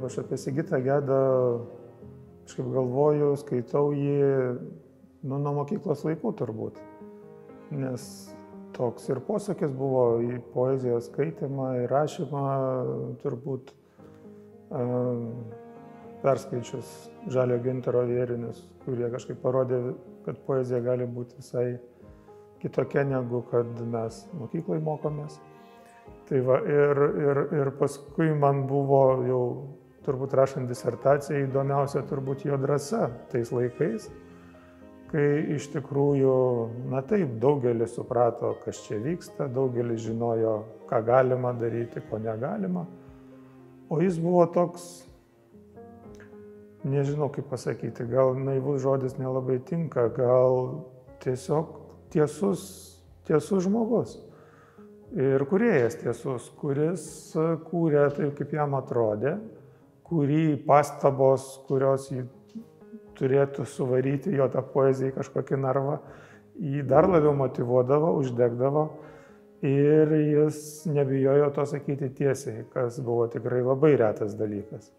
aš apie Sigitą Gedą kažkaip galvoju, skaitau jį nuo mokyklos laikų turbūt. Nes toks ir posakis buvo į poezijos skaitimą, į rašymą turbūt perskaičius Žalio gintaro vėrinius, kurie kažkaip parodė, kad poezija gali būti visai kitokia negu kad mes mokyklai mokomės. Tai va, ir paskui man buvo jau turbūt rašant disertaciją įdomiausia turbūt jo drąsa tais laikais, kai iš tikrųjų, na taip, daugelis suprato, kas čia vyksta, daugelis žinojo, ką galima daryti, ko negalima. O jis buvo toks, nežinau kaip pasakyti, gal naivus žodis nelabai tinka, gal tiesiog tiesus žmogus. Ir kūrėjas tiesus, kuris kūrė taip, kaip jam atrodė, kurį pastabos, kurios jį turėtų suvaryti jo tą poeziją į kažkokį narvą, jį dar labiau motyvuodavo, uždegdavo ir jis nebijojo to sakyti tiesiai, kas buvo tikrai labai retas dalykas.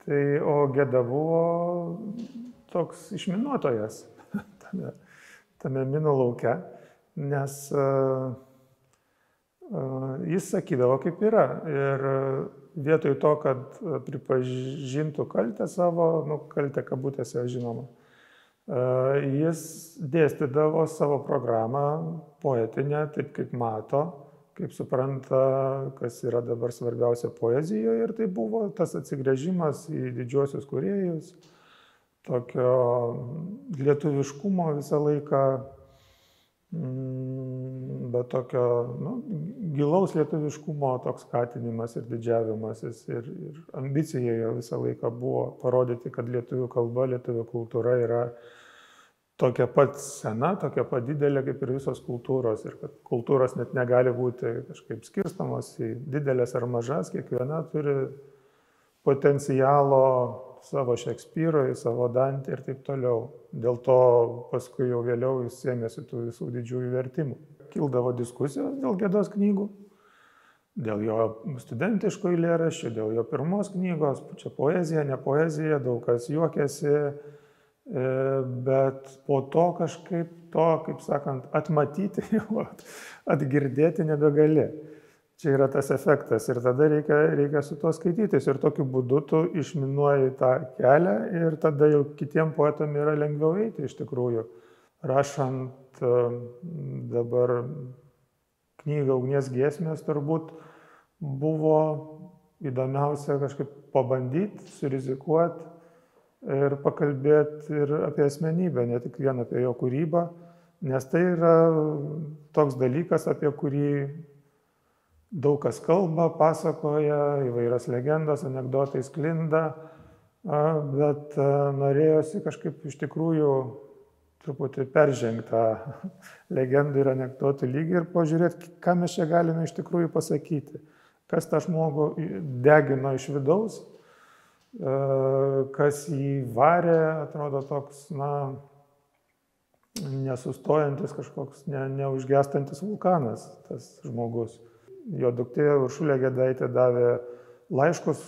Tai, o Geda buvo toks išminuotojas tame minų lauke, nes jis sakydavo, kaip yra. Ir vietoj to, kad pripažintų kaltę savo, kaltę kabutėse žinoma, jis dėstydavo savo programą poetinę, taip kaip mato, kaip supranta, kas yra dabar svarbiausia poezijoje. Ir tai buvo tas atsigręžimas į didžiuosius kūrėjus, tokio lietuviškumo visą laiką, bet tokio gilaus lietuviškumo toks skatinimas ir didžiavimasis ir ambicija jo visą laiką buvo parodyti, kad lietuvių kalba, lietuvių kultūra yra tokia pat sena, tokia pat didelė kaip ir visos kultūros ir kad kultūros net negali būti kažkaip skirstamos į didelės ar mažas, kiekviena turi potencialo savo Šekspyrui, savo Dantį ir taip toliau. Dėl to paskui jau vėliau jis ėmėsi tų visų didžiųjų vertimų. Kildavo diskusijos dėl Gedos knygų, dėl jo studentiško eilėraščio, dėl jo pirmos knygos, čia poezija, ne poezija, daug kas juokėsi, bet po to kažkaip to, kaip sakant, atmatyti, atgirdėti nebegali. Čia yra tas efektas ir tada reikia su tuo skaitytis ir tokiu būdu tu išminuoji tą kelią ir tada jau kitiem poetam yra lengviau eiti iš tikrųjų. Rašant dabar knygą Ugnies giesmės turbūt buvo įdomiausia kažkaip pabandyti, surizikuoti ir pakalbėti ir apie asmenybę, ne tik vien apie jo kūrybą, nes tai yra toks dalykas, apie kurį daug kas kalba, pasakoja, įvairios legendos, anekdotai sklinda, bet norėjosi kažkaip iš tikrųjų truputį peržengti tą legendų ir anekdotų lygį ir pažiūrėti, ką mes čia galime iš tikrųjų pasakyti, kas tą žmogų degino iš vidaus, kas jį varė, atrodo toks, nesustojantis kažkoks, neužgestantis vulkanas tas žmogus. Jo duktė Uršulė Gedaitė davė laiškus,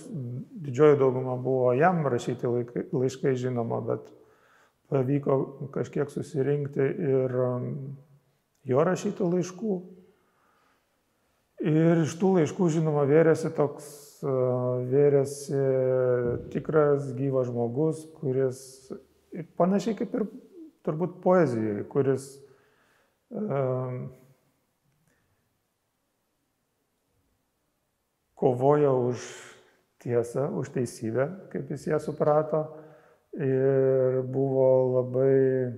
didžioji dauguma buvo jam rašyti laiškai žinoma, bet pavyko kažkiek susirinkti ir jo rašytų laiškų. Ir iš tų laiškų žinoma vėrėsi tikras gyvas žmogus, kuris panašiai kaip ir turbūt poezijoje, kuris kovojo už tiesą, už teisybę, kaip jis ją suprato, ir buvo labai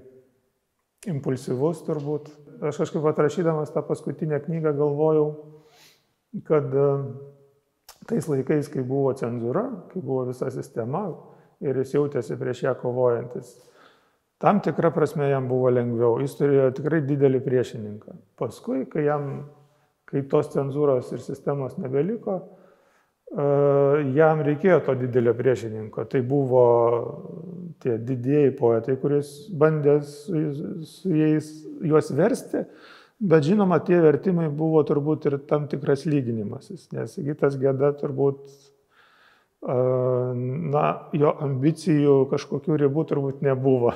impulsyvus turbūt. Aš kažkaip atrašydamas tą paskutinę knygą galvojau, kad tais laikais, kai buvo cenzūra, kai buvo visa sistema ir jis jautėsi prieš ją kovojantis, tam tikra prasme jam buvo lengviau. Jis turėjo tikrai didelį priešininką. Paskui, kai tos cenzūros ir sistemos nebeliko, jam reikėjo to didelio priešininko. Tai buvo tie didieji poetai, kuris bandė su jais juos versti, bet žinoma, tie vertimai buvo turbūt ir tam tikras lyginimasis, nes Sigitas Geda turbūt Na, jo ambicijų kažkokių ribų turbūt nebuvo.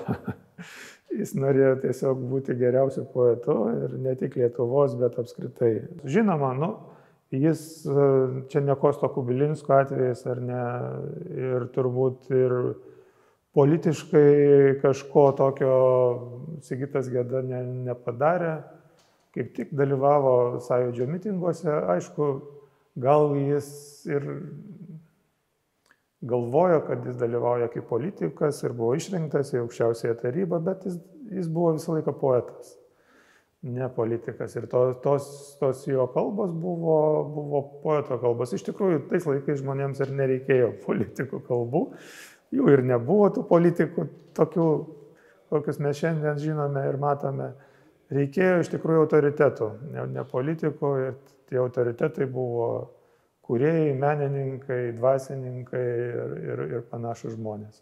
Jis norėjo tiesiog būti geriausiu poetu ir ne tik Lietuvos, bet apskritai. Žinoma, jis čia ne Kosto Kubilinsko atvejis ar ne, ir turbūt ir politiškai kažko tokio Sigitas Geda nepadarė, kaip tik dalyvavo Sąjūdžio mitinguose. Aišku, gal jis ir galvojo, kad jis dalyvauja kaip politikas ir buvo išrinktas į aukščiausiąją tarybą, bet jis buvo visą laiką poetas, ne politikas. Ir tos jo kalbos buvo poeto kalbos. Iš tikrųjų, tais laikais žmonėms ir nereikėjo politikų kalbų. Jų ir nebuvo tų politikų tokių, kokius mes šiandien žinome ir matome. Reikėjo iš tikrųjų autoritetų, ne politikų, ir tie autoritetai buvo kūrėjai, menininkai, dvasininkai ir panašus žmonės.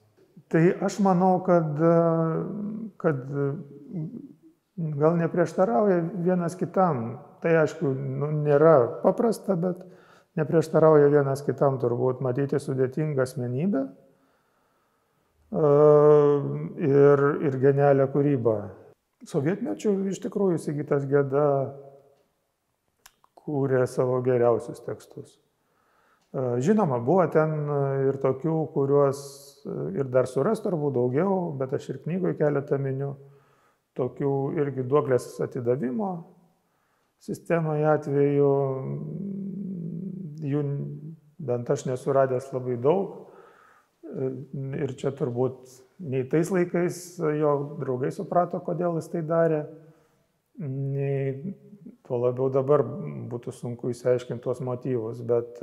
Tai aš manau, kad gal neprieštarauja vienas kitam. Tai aišku, nėra paprasta, bet neprieštarauja vienas kitam turbūt matyti sudėtingą asmenybę ir genialią kūrybą. Sovietmečiu iš tikrųjų Sigitas Geda kūrė savo geriausius tekstus. Žinoma, buvo ten ir tokių, kuriuos ir dar suras turbūt daugiau, bet aš ir knygoje keletą miniu, tokių irgi duoklės atidavimo sistemoje atveju, jų bent aš nesu radęs labai daug. Ir čia turbūt nei tais laikais jo draugai suprato, kodėl jis tai darė, nei tuo labiau dabar būtų sunku išsiaiškinti tuos motyvus, bet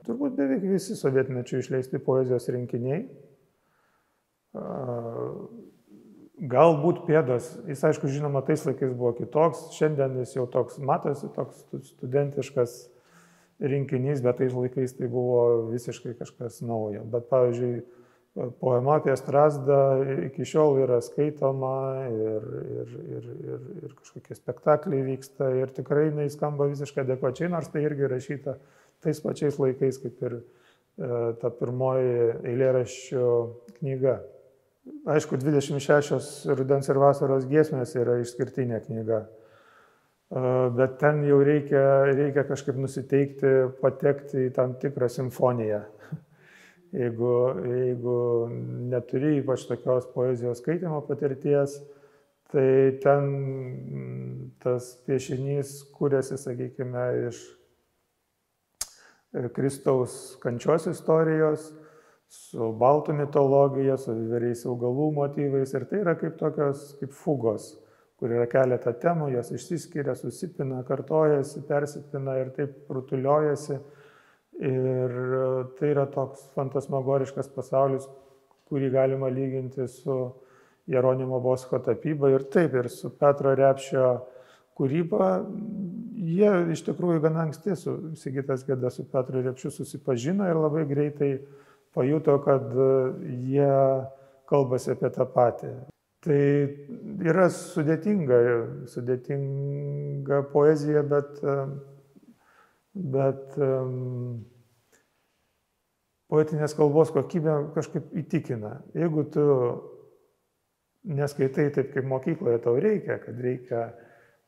turbūt beveik visi sovietmečių išleisti poezijos rinkiniai. Galbūt Pėdos, jis aišku žinoma tais laikais buvo kitoks, šiandien jis jau toks matosi, toks studentiškas rinkinys, bet tais laikais tai buvo visiškai kažkas naujo. Bet pavyzdžiui, poema apie Strazdą iki šiol yra skaitoma ir kažkokie spektakliai vyksta ir tikrai jinai skamba visiškai adekvačiai, nors tai irgi rašyta tais pačiais laikais kaip ir ta pirmoji eilėraščių knyga. Aišku, 26 rudens ir vasaros giesmės yra išskirtinė knyga, bet ten jau reikia kažkaip nusiteikti, patekti į tam tikrą simfoniją. Jeigu neturi ypač tokios poezijos skaitimo patirties, tai ten tas piešinys kūrėsi, sakykime, iš Kristaus kančios istorijos, su baltų mitologija, su įvairiais augalų motyvais. Ir tai yra kaip fugos, kur yra keletą temų, jos išsiskiria, susipina, kartojasi, persipina ir taip rutuliojasi. Ir tai yra toks fantasmagoriškas pasaulis, kurį galima lyginti su Jeronimo Boscho tapyba ir taip, ir su Petro Repšio kūryba. Jie iš tikrųjų gana anksti Sigitas Geda su Petru Repšiu susipažino ir labai greitai pajuto, kad jie kalbasi apie tą patį. Tai yra sudėtinga poezija, bet poetinės kalbos kokybė kažkaip įtikina. Jeigu tu neskaitai taip, kaip mokykloje tau reikia, kad reikia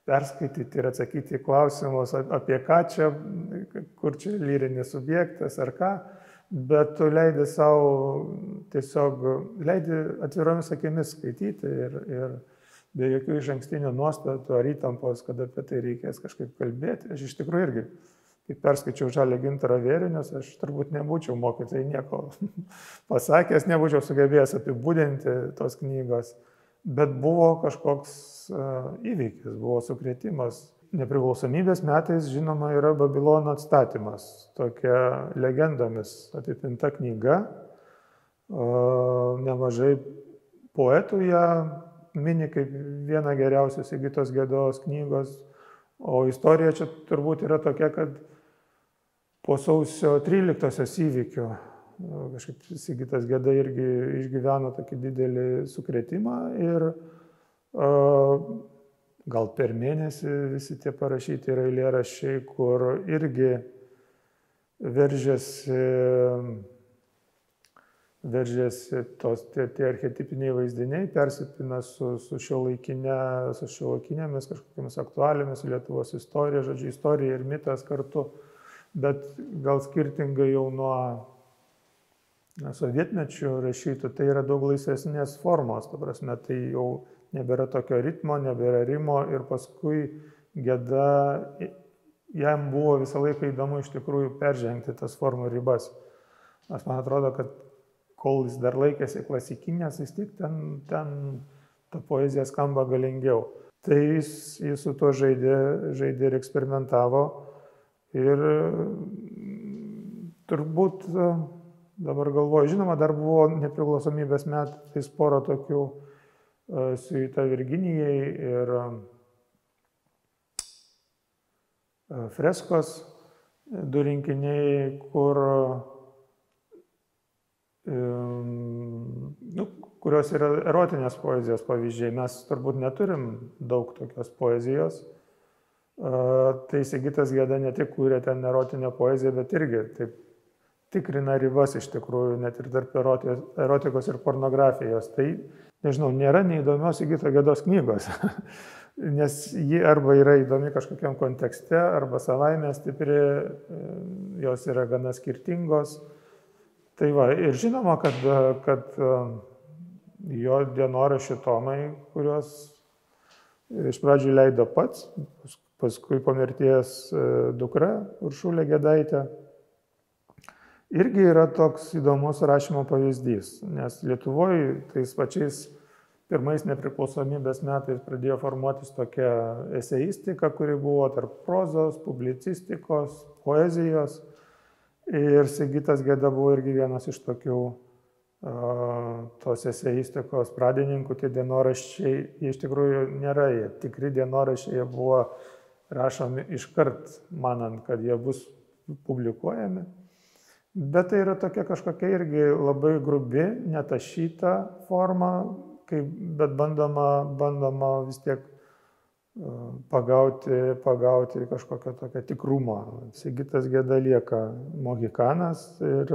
perskaityti ir atsakyti į klausimus, apie ką čia, kur čia lyrinis subjektas ar ką, bet tu leidi savo tiesiog, leidi atviromis akimis skaityti ir be jokių išankstinių nuostatų ar įtampos, kad apie tai reikės kažkaip kalbėti. Aš iš tikrųjų irgi, kai perskaičiau Žalią gintarą vėrinius, aš turbūt nebūčiau mokytojai nieko pasakęs, nebūčiau sugebėjęs apibūdinti tos knygos, bet buvo kažkoks įvykis, buvo sukrėtimas. Nepriklausomybės metais, žinoma, yra Babilono atstatymas, tokia legendomis apipinta knyga. Nemažai poetų ją mini kaip vieną geriausių Sigitos Gedos knygos, o istorija čia turbūt yra tokia, kad po sausio 13-osios įvykių kažkaip Sigitas Geda irgi išgyveno tokį didelį sukrėtimą ir gal per mėnesį visi tie parašyti yra eilėraščiai, kur irgi veržiasi veržiasi tie archetipiniai vaizdiniai, persipina su šiuolaikinėmis kažkokiamis aktualijomis, Lietuvos istorija, žodžiu, istorija ir mitas kartu, bet gal skirtingai jau nuo sovietmečių rašytų, tai yra daug laisvesnės formos, ta prasme, tai jau nebėra tokio ritmo, nebėra rimo ir paskui Geda, jam buvo visą laiką įdomu iš tikrųjų peržengti tas formų ribas. Aš man atrodo, kad kol jis dar laikėsi klasikinės, vis tik ten ta poezija skamba galingiau. Tai jis su tuo žaidė ir eksperimentavo ir turbūt dabar galvoju, žinoma, dar buvo nepriklausomybės metais pora tokių siuita Virginijai ir freskos, du rinkiniai, kurios yra erotinės poezijos pavyzdžiai. Mes turbūt neturim daug tokios poezijos. Tai Sigitas Geda ne tik kūrė ten erotinę poeziją, bet irgi taip tikrina ribas iš tikrųjų, net ir tarp erotikos ir pornografijos. Tai, nežinau, nėra neįdomios Sigito Gedos knygos, nes ji arba yra įdomi kažkokiam kontekste, arba savaime stipri, jos yra gana skirtingos. Tai va, ir žinoma, kad jo dienoraščių tomai, kuriuos iš pradžių leido pats, paskui po mirties dukra Uršulė Gedaitė, irgi yra toks įdomus rašymo pavyzdys, nes Lietuvoje tais pačiais pirmais nepriklausomybės metais pradėjo formuotis tokia eseistika, kuri buvo tarp prozos, publicistikos, poezijos. Ir Sigitas Geda buvo irgi vienas iš tokių tos eseistikos pradininkų. Tie dienoraščiai, jie iš tikrųjų nėra jie tikri dienoraščiai, jie buvo rašomi iškart, manant, kad jie bus publikuojami. Bet tai yra tokia kažkokia irgi labai grubi, netašyta forma, bet bandoma vis tiek pagauti kažkokią tokią tikrumą. Sigitas Geda lieka mohikanas ir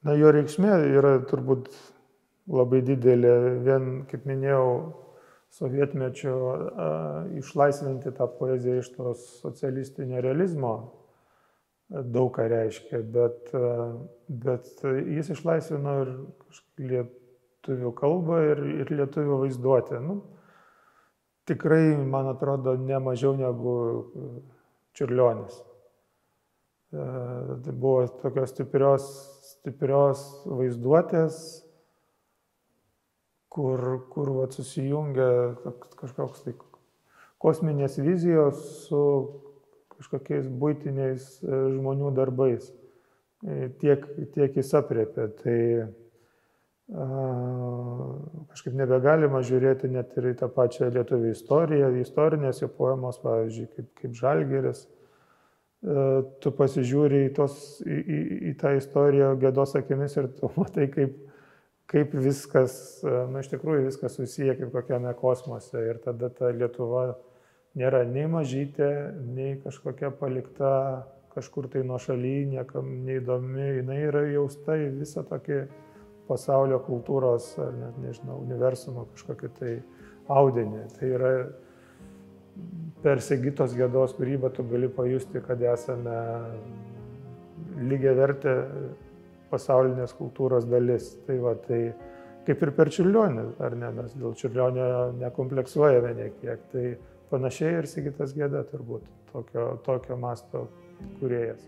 jo reikšmė yra turbūt labai didelė. Vien, kaip minėjau, sovietmečio išlaisvinti tą poeziją iš tos socialistinio realizmo daug ką reiškia, bet jis išlaisvino ir lietuvių kalbą ir lietuvių vaizduotę. Tikrai, man atrodo, ne mažiau negu Čiurlionis. Tai buvo tokios stiprios vaizduotės, kur susijungia kažkoks tai kosminės vizijos su kažkokiais buitiniais žmonių darbais. Tiek jis aprėpė. Tai kažkaip nebegalima žiūrėti net ir į tą pačią lietuvių istoriją, istorinės jo poemos, pavyzdžiui, kaip Žalgiris. Tu pasižiūri į tą istoriją Gedos akimis ir tu matai, kaip viskas, iš tikrųjų viskas susiję kaip kokiame kosmose. Ir tada ta Lietuva nėra nei mažytė, nei kažkokia palikta kažkur tai nuošaly, niekam neįdomi. Jinai yra jausta į visą tokį pasaulio kultūros, ar net, nežinau, universumo kažkokį tai audinį. Tai yra per Sigitos Gedos kūrybą tu gali pajusti, kad esame lygiavertė pasaulinės kultūros dalis. Tai va, tai kaip ir per Čiurlionį, ar ne, mes dėl Čiurlionio nekompleksuojame niekiek. Tai panašiai ir Sigitas Geda turbūt tokio masto kūrėjas.